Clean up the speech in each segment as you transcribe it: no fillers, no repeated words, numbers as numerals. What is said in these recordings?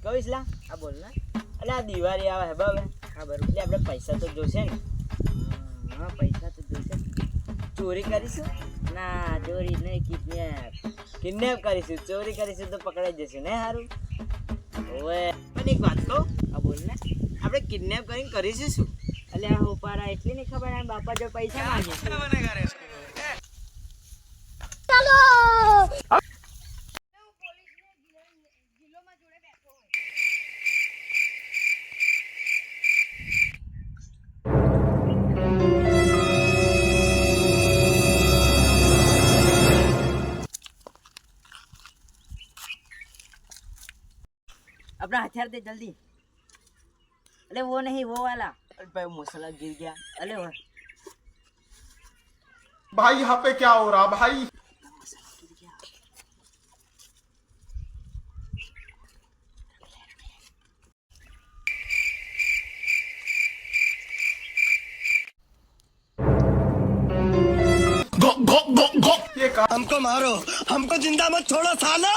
કહીશ લા આ બોલ ને. એટલે આ દિવાળી આવે હે બરાબર હા બરોબર. એટલે આપણે પૈસા તો જોશે ને હા પૈસા તો જોઈશે. ચોરી કરીશું ના ચોરી નહીં કિડનેપ. કિડનેપ કરીશું ચોરી કરીશું તો પકડાઈ જશું ને સારું ઓવે પણ એક વાત કહું આ બોલ ને. આપણે કિડનેપ કરીને કરીશું શું એટલે આ ઉપાડા એટલી નહીં ખબર આ બાપા જો પૈસા માંગે છે. अपना हथियार दे जल्दी. अरे वो नहीं वो वाला. अरे भाई मसाला गिर गया अरे वो भाई यहाँ पे क्या हो रहा भाई। गो गो गो गो ये का हमको मारो हमको जिंदा मत छोड़ो सालो।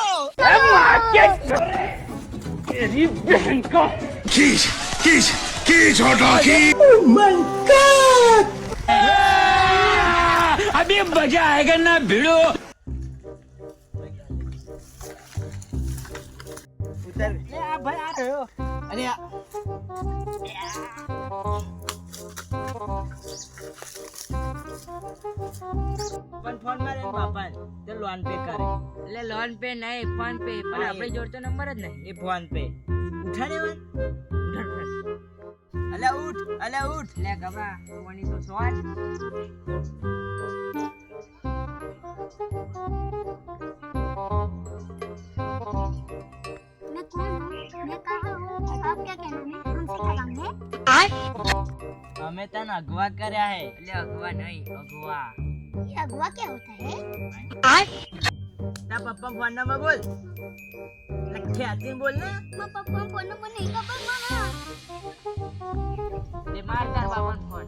खींच खींच खींच हटा खींच। अभी मजा आएगा ना भिड़ो. उतर ले आ भाई आ रहे हो. अरे यार પણ ફોન મારે ને બાપા તે લોન પે કરે એટલે લોન પે નહીં ફોન પે પણ આપણે જોડતો નંબર જ નહીં. એ ફોન પે ઉઠાડે વન અલ્યા ઉઠ લે ગભા કોની તો સોચ. मैं कौन हूँ? मैं कहाँ हूँ? आप क्या कहना है? हमसे क्या काम है? અમે તને અગવા કર્યા હે એટલે અગવા નહીં અગવા. ये अगवा क्या होता है? તા પપ્પા ફોન નંબર બોલ લખે આતી બોલ ને माँ पापा को नंबर नहीं खबर माँ. તે માર તાર બાપાનો ફોન.